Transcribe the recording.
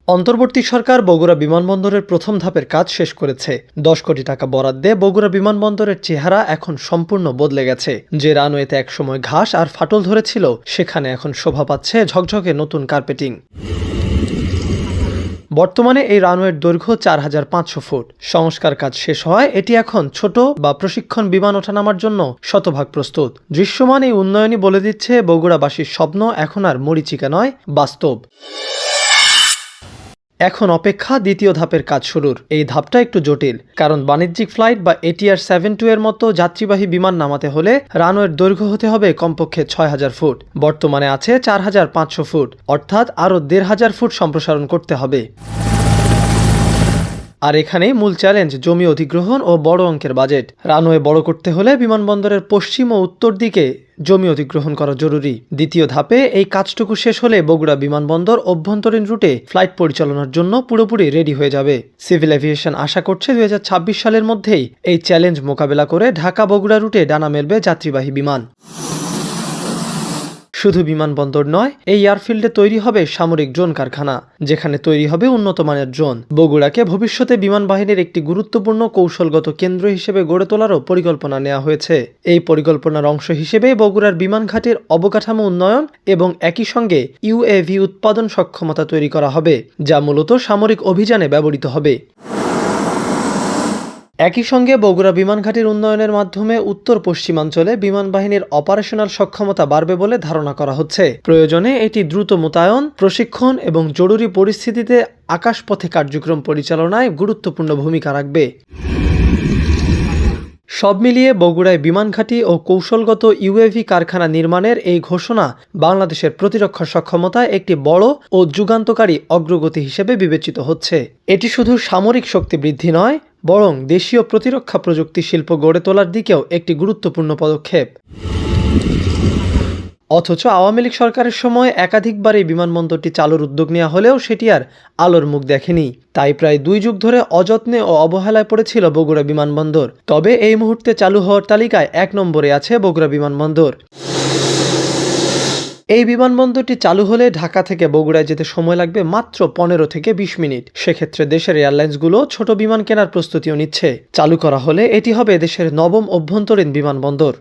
অন্তর্বর্তী সরকার বগুড়া বিমানবন্দরের প্রথম ধাপের কাজ শেষ করেছে। ১০ কোটি টাকা বরাদ্দে বগুড়া বিমানবন্দরের চেহারা এখন সম্পূর্ণ বদলে গেছে। যে রানওয়েতে একসময় ঘাস আর ফাটল ধরেছিল, সেখানে এখন শোভা পাচ্ছে ঝকঝকে নতুন কার্পেটিং। বর্তমানে এই রানওয়ের দৈর্ঘ্য ৪৫০০ ফুট। সংস্কার কাজ শেষ হওয়ায় এটি এখন ছোট বা প্রশিক্ষণ বিমান ওঠানামার জন্য শতভাগ প্রস্তুত। দৃশ্যমান এই উন্নয়নই বলে দিচ্ছে বগুড়াবাসীর স্বপ্ন এখন আর মরীচিকা নয়, বাস্তব। এখন অপেক্ষা দ্বিতীয় ধাপের কাজ শুরুর। এই ধাপটা একটু জটিল, কারণ বাণিজ্যিক ফ্লাইট বা ATR 72 এর মতো যাত্রীবাহী বিমান নামাতে হলে রানওয়ের দৈর্ঘ্য হতে হবে কমপক্ষে ৬০০০ ফুট। বর্তমানে আছে ৪৫০০ ফুট, অর্থাৎ আরও ১৫০০ ফুট সম্প্রসারণ করতে হবে। আর এখানেই মূল চ্যালেঞ্জ, জমি অধিগ্রহণ ও বড় অঙ্কের বাজেট। রানওয়ে বড় করতে হলে বিমানবন্দরের পশ্চিম ও উত্তর দিকে জমি অধিগ্রহণ করা জরুরি। দ্বিতীয় ধাপে এই কাজটুকু শেষ হলে বগুড়া বিমানবন্দর অভ্যন্তরীণ রুটে ফ্লাইট পরিচালনার জন্য পুরোপুরি রেডি হয়ে যাবে। সিভিল এভিয়েশন আশা করছে ২০২৬ সালের মধ্যেই এই চ্যালেঞ্জ মোকাবেলা করে ঢাকা বগুড়া রুটে ডানা মেলবে যাত্রীবাহী বিমান। শুধু বিমানবন্দর নয়, এই এয়ারফিল্ডে তৈরি হবে সামরিক ড্রোন কারখানা, যেখানে তৈরি হবে উন্নত মানের ড্রোন। বগুড়াকে ভবিষ্যতে বিমান বাহিনীর একটি গুরুত্বপূর্ণ কৌশলগত কেন্দ্র হিসেবে গড়ে তোলারও পরিকল্পনা নেওয়া হয়েছে। এই পরিকল্পনার অংশ হিসেবে বগুড়ার বিমান ঘাটির অবকাঠামো উন্নয়ন এবং একই সঙ্গে UAV উৎপাদন সক্ষমতা তৈরি করা হবে, যা মূলত সামরিক অভিযানে ব্যবহৃত হবে। একই সঙ্গে বগুড়া বিমান ঘাটির উন্নয়নের মাধ্যমে উত্তর পশ্চিমাঞ্চলে বিমান বাহিনীর অপারেশনাল সক্ষমতা বাড়বে বলে ধারণা করা হচ্ছে। প্রয়োজনে এটি দ্রুত মোতায়েন, প্রশিক্ষণ এবং জরুরি পরিস্থিতিতে আকাশপথে কার্যক্রম পরিচালনায় গুরুত্বপূর্ণ ভূমিকা রাখবে। সব মিলিয়ে বগুড়ায় বিমান ঘাঁটি ও কৌশলগত UAV কারখানা নির্মাণের এই ঘোষণা বাংলাদেশের প্রতিরক্ষা সক্ষমতায় একটি বড় ও যুগান্তকারী অগ্রগতি হিসেবে বিবেচিত হচ্ছে। এটি শুধু সামরিক শক্তি বৃদ্ধি নয়, বরং দেশীয় প্রতিরক্ষা প্রযুক্তি শিল্প গড়ে তোলার দিকেও একটি গুরুত্বপূর্ণ পদক্ষেপ। অথচ আওয়ামী লীগ সরকারের সময় একাধিকবার এই বিমানবন্দরটি চালুর উদ্যোগ নেওয়া হলেও সেটি আর আলোর মুখ দেখেনি। তাই প্রায় ২ যুগ ধরে অযত্নে ও অবহেলায় পড়েছিল বগুড়া বিমানবন্দর। তবে এই মুহূর্তে চালু হওয়ার তালিকায় ১ নম্বরে আছে বগুড়া বিমানবন্দর। এই বিমানবন্দরটি চালু হলে ঢাকা থেকে বগুড়ায় যেতে সময় লাগবে মাত্র ১৫ থেকে ২০ মিনিট। সেক্ষেত্রে দেশের এয়ারলাইন্সগুলো ছোট বিমান কেনার প্রস্তুতিও নিচ্ছে। চালু করা হলে এটি হবে দেশের ৯ম অভ্যন্তরীণ বিমানবন্দর।